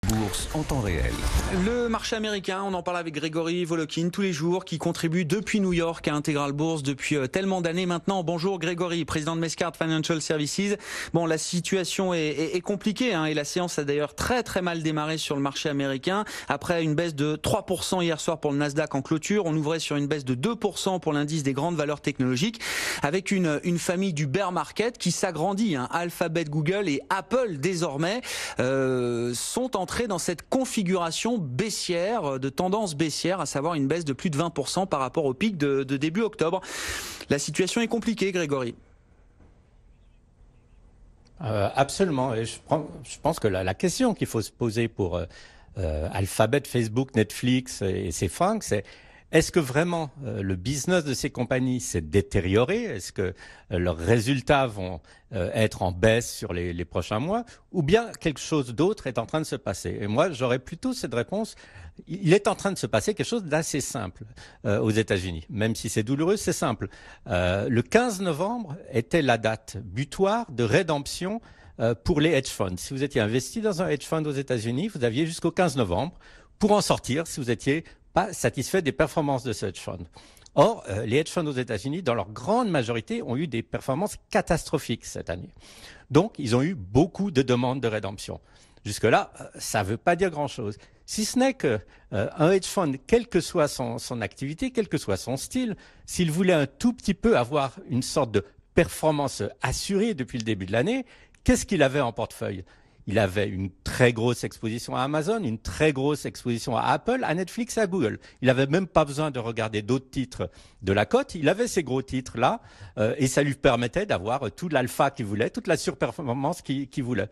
Bourse en temps réel. Le marché américain, on en parle avec Grégory Volokin tous les jours, qui contribue depuis New York à Intégral Bourse depuis tellement d'années maintenant. Bonjour Grégory, président de Mescart Financial Services. Bon, la situation est compliquée et la séance a d'ailleurs très mal démarré sur le marché américain. Après une baisse de 3% hier soir pour le Nasdaq en clôture, on ouvrait sur une baisse de 2% pour l'indice des grandes valeurs technologiques, avec une famille du bear market qui s'agrandit. Alphabet, Google et Apple désormais sont entrés dans cette configuration baissière, de tendance baissière, à savoir une baisse de plus de 20% par rapport au pic de début octobre. La situation est compliquée, Grégory. Absolument. Et je pense que la question qu'il faut se poser pour Alphabet, Facebook, Netflix et ces FANG, c'est: est-ce que vraiment le business de ces compagnies s'est détérioré? Est-ce que leurs résultats vont être en baisse sur les prochains mois? Ou bien quelque chose d'autre est en train de se passer? Et moi, j'aurais plutôt cette réponse: il est en train de se passer quelque chose d'assez simple aux États-Unis. Même si c'est douloureux, c'est simple. Le 15 novembre était la date butoir de rédemption pour les hedge funds. Si vous étiez investi dans un hedge fund aux États-Unis, vous aviez jusqu'au 15 novembre pour en sortir si vous étiez pas satisfait des performances de ce hedge fund. Or, les hedge funds aux États-Unis, dans leur grande majorité, ont eu des performances catastrophiques cette année. Donc, ils ont eu beaucoup de demandes de rédemption. Jusque-là, ça ne veut pas dire grand-chose. Si ce n'est que un hedge fund, quelle que soit son activité, quel que soit son style, s'il voulait un tout petit peu avoir une sorte de performance assurée depuis le début de l'année, qu'est-ce qu'il avait en portefeuille? Il avait une très grosse exposition à Amazon, une très grosse exposition à Apple, à Netflix et à Google. Il n'avait même pas besoin de regarder d'autres titres de la cote. Il avait ces gros titres-là et ça lui permettait d'avoir tout l'alpha qu'il voulait, toute la surperformance qu'il voulait.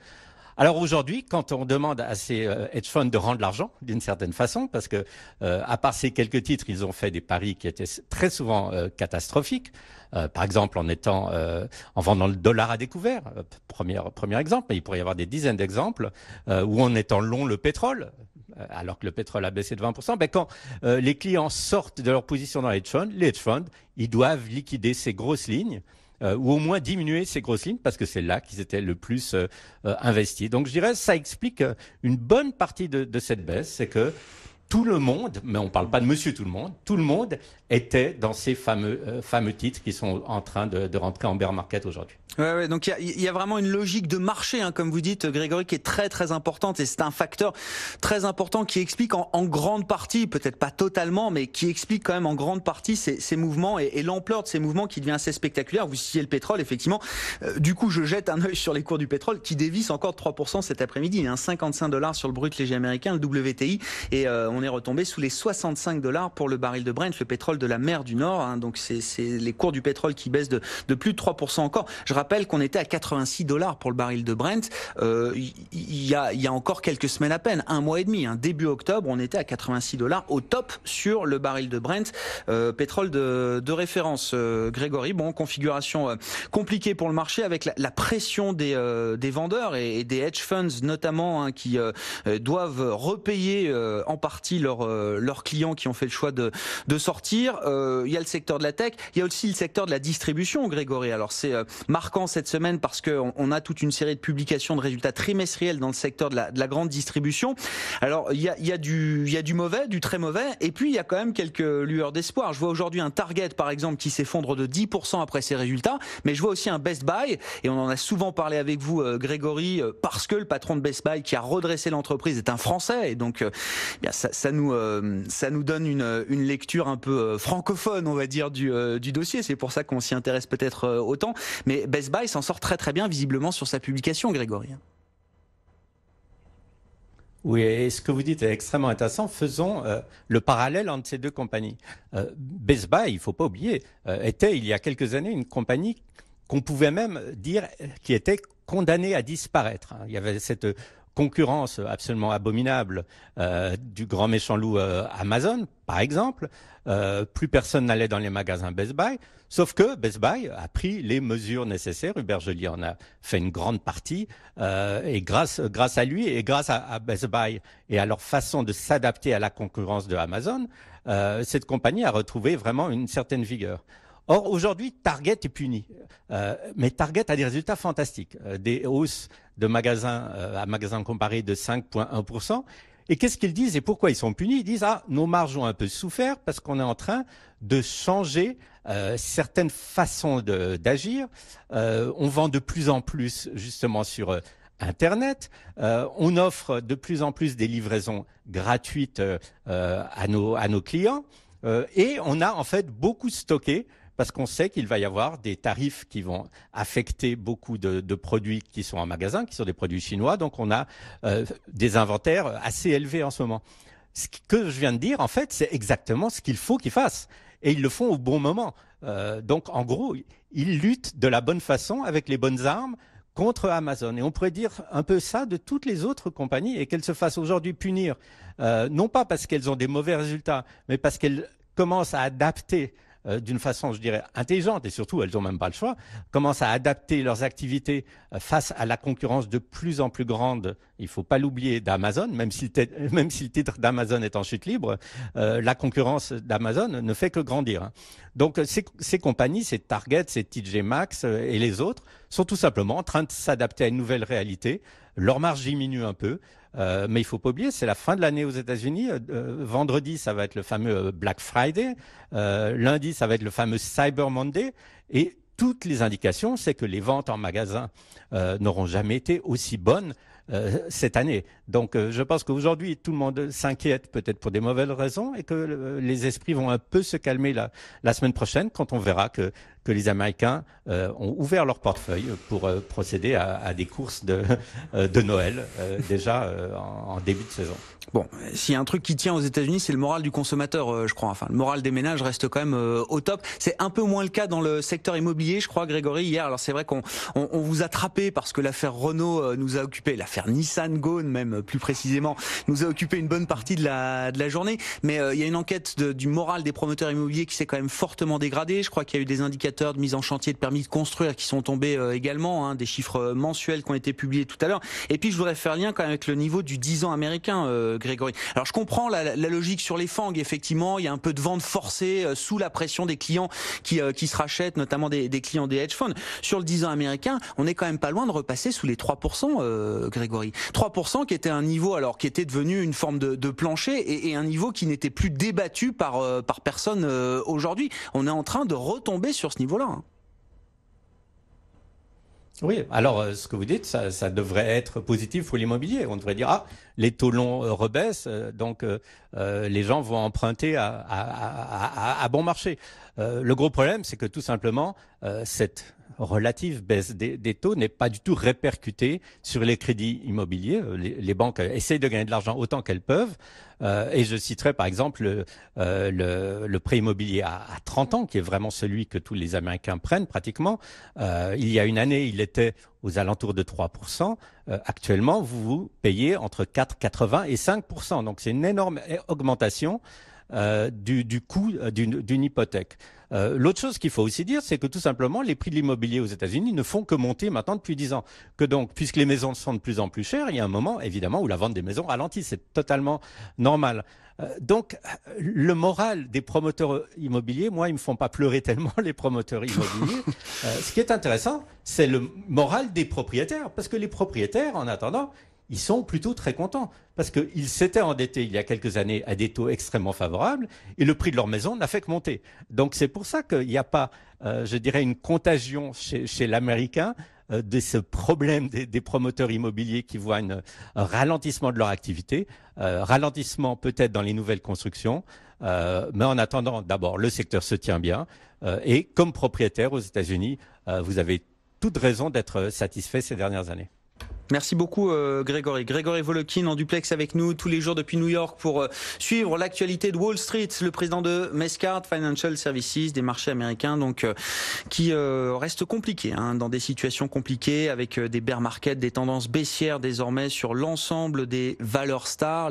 Alors aujourd'hui, quand on demande à ces hedge funds de rendre l'argent, d'une certaine façon, parce que à part ces quelques titres, ils ont fait des paris qui étaient très souvent catastrophiques. Par exemple, en vendant le dollar à découvert, premier exemple, mais il pourrait y avoir des dizaines d'exemples, ou en étant long le pétrole, alors que le pétrole a baissé de 20%. Ben quand les clients sortent de leur position dans les hedge funds, ils doivent liquider ces grosses lignes, ou au moins diminuer ces grosses lignes, parce que c'est là qu'ils étaient le plus investis. Donc je dirais que ça explique une bonne partie de cette baisse, c'est que tout le monde, mais on ne parle pas de monsieur tout le monde était dans ces fameux titres qui sont en train de rentrer en bear market aujourd'hui. Ouais, donc il y a vraiment une logique de marché, comme vous dites, Grégory, qui est très importante, et c'est un facteur très important qui explique en grande partie, peut-être pas totalement, mais qui explique quand même en grande partie ces mouvements et l'ampleur de ces mouvements qui devient assez spectaculaire. Vous citiez le pétrole, effectivement. Du coup, je jette un œil sur les cours du pétrole qui dévissent encore de 3% cet après-midi. Il y a $55 sur le brut léger américain, le WTI, et on est retombé sous les $65 pour le baril de Brent, le pétrole de la mer du Nord. Donc c'est les cours du pétrole qui baissent de plus de 3% encore. Je rappelle qu'on était à $86 pour le baril de Brent il y a encore quelques semaines à peine, un mois et demi. Début octobre, on était à $86 au top sur le baril de Brent, pétrole de référence. Grégory, bon, configuration compliquée pour le marché avec la pression des vendeurs et des hedge funds notamment, qui doivent repayer en partie leurs clients qui ont fait le choix de sortir. Il y a le secteur de la tech, il y a aussi le secteur de la distribution, Grégory. Alors c'est marquant cette semaine parce qu'on a toute une série de publications de résultats trimestriels dans le secteur de la grande distribution. Alors il y a du mauvais, du très mauvais, et puis il y a quand même quelques lueurs d'espoir. Je vois aujourd'hui un Target par exemple qui s'effondre de 10% après ses résultats, mais je vois aussi un Best Buy, et on en a souvent parlé avec vous, Grégory, parce que le patron de Best Buy qui a redressé l'entreprise est un Français, et donc ça nous donne une lecture un peu francophone, on va dire, du dossier. C'est pour ça qu'on s'y intéresse peut-être autant. Mais Best Buy s'en sort très bien visiblement sur sa publication, Grégory. Oui, et ce que vous dites est extrêmement intéressant. Faisons le parallèle entre ces deux compagnies. Best Buy, il ne faut pas oublier, était il y a quelques années une compagnie qu'on pouvait même dire qui était condamnée à disparaître. Il y avait cette concurrence absolument abominable du grand méchant loup Amazon, par exemple. Plus personne n'allait dans les magasins Best Buy, sauf que Best Buy a pris les mesures nécessaires. Hubert Joly en a fait une grande partie, et grâce à lui et grâce à Best Buy et à leur façon de s'adapter à la concurrence de Amazon, cette compagnie a retrouvé vraiment une certaine vigueur. Or, aujourd'hui, Target est puni. Mais Target a des résultats fantastiques. Des hausses de magasins à magasins comparés de 5,1%. Et qu'est-ce qu'ils disent et pourquoi ils sont punis? Ils disent, nos marges ont un peu souffert parce qu'on est en train de changer certaines façons d'agir. On vend de plus en plus justement sur Internet. On offre de plus en plus des livraisons gratuites à nos clients. Et on a en fait beaucoup stocké parce qu'on sait qu'il va y avoir des tarifs qui vont affecter beaucoup de produits qui sont en magasin, qui sont des produits chinois. Donc, on a des inventaires assez élevés en ce moment. Ce que je viens de dire, en fait, c'est exactement ce qu'il faut qu'ils fassent. Et ils le font au bon moment. Donc, en gros, ils luttent de la bonne façon, avec les bonnes armes, contre Amazon. Et on pourrait dire un peu ça de toutes les autres compagnies et qu'elles se fassent aujourd'hui punir, non pas parce qu'elles ont des mauvais résultats, mais parce qu'elles commencent à adapter d'une façon, je dirais, intelligente, et surtout, elles n'ont même pas le choix, commencent à adapter leurs activités face à la concurrence de plus en plus grande, il ne faut pas l'oublier, d'Amazon, même si le titre d'Amazon est en chute libre, la concurrence d'Amazon ne fait que grandir. Donc, ces compagnies, ces Target, ces TJ Maxx et les autres, sont tout simplement en train de s'adapter à une nouvelle réalité. Leur marge diminue un peu. Mais il faut pas oublier, c'est la fin de l'année aux États-Unis. Vendredi, ça va être le fameux Black Friday. Lundi, ça va être le fameux Cyber Monday. Et toutes les indications, c'est que les ventes en magasin n'auront jamais été aussi bonnes cette année. Donc, je pense qu'aujourd'hui, tout le monde s'inquiète peut-être pour des mauvaises raisons et que les esprits vont un peu se calmer la semaine prochaine quand on verra que les Américains ont ouvert leur portefeuille pour procéder à des courses de Noël déjà en début de saison. Bon, s'il y a un truc qui tient aux États-Unis, c'est le moral du consommateur, je crois. Enfin, le moral des ménages reste quand même au top. C'est un peu moins le cas dans le secteur immobilier, je crois, Grégory. Hier, alors c'est vrai qu'on vous a attrapé parce que l'affaire Renault nous a occupé, l'affaire Nissan Gone même plus précisément, nous a occupé une bonne partie de la journée. Mais il y a une enquête du moral des promoteurs immobiliers qui s'est quand même fortement dégradée. Je crois qu'il y a eu des indicateurs de mise en chantier de permis de construire qui sont tombés également, des chiffres mensuels qui ont été publiés tout à l'heure. Et puis je voudrais faire lien quand même avec le niveau du 10 ans américain, Grégory. Alors je comprends la logique sur les FANG, effectivement, il y a un peu de vente forcée sous la pression des clients qui se rachètent, notamment des clients des hedge funds. Sur le 10 ans américain, on est quand même pas loin de repasser sous les 3%, Grégory. 3% qui était un niveau, alors qui était devenu une forme de plancher et un niveau qui n'était plus débattu par personne aujourd'hui. On est en train de retomber sur ce niveau-là. Oui, alors ce que vous dites, ça devrait être positif pour l'immobilier. On devrait dire, les taux longs rebaissent, donc les gens vont emprunter à bon marché. Le gros problème, c'est que tout simplement, cette relative baisse des taux n'est pas du tout répercutée sur les crédits immobiliers. Les banques essayent de gagner de l'argent autant qu'elles peuvent. Et je citerai par exemple le prêt immobilier à 30 ans, qui est vraiment celui que tous les Américains prennent pratiquement. Il y a une année, il était aux alentours de 3%. Actuellement, vous payez entre 4,80 et 5%. Donc c'est une énorme augmentation du coût d'une hypothèque. L'autre chose qu'il faut aussi dire, c'est que tout simplement, les prix de l'immobilier aux États-Unis ne font que monter maintenant depuis 10 ans. Que donc, puisque les maisons sont de plus en plus chères, il y a un moment, évidemment, où la vente des maisons ralentit. C'est totalement normal. Donc, le moral des promoteurs immobiliers, moi, ils me font pas pleurer tellement, les promoteurs immobiliers. Ce qui est intéressant, c'est le moral des propriétaires. Parce que les propriétaires, en attendant, ils sont plutôt très contents parce qu'ils s'étaient endettés il y a quelques années à des taux extrêmement favorables et le prix de leur maison n'a fait que monter. Donc c'est pour ça qu'il n'y a pas, je dirais, une contagion chez l'Américain de ce problème des promoteurs immobiliers qui voient un ralentissement de leur activité, ralentissement peut-être dans les nouvelles constructions, mais en attendant, d'abord, le secteur se tient bien et comme propriétaire aux États-Unis, vous avez toute raison d'être satisfait ces dernières années. Merci beaucoup Grégory. Grégory Volokin en duplex avec nous tous les jours depuis New York pour suivre l'actualité de Wall Street. Le président de Mescard Financial Services, des marchés américains, donc qui reste compliqué, dans des situations compliquées avec des bear markets, des tendances baissières désormais sur l'ensemble des valeurs stars.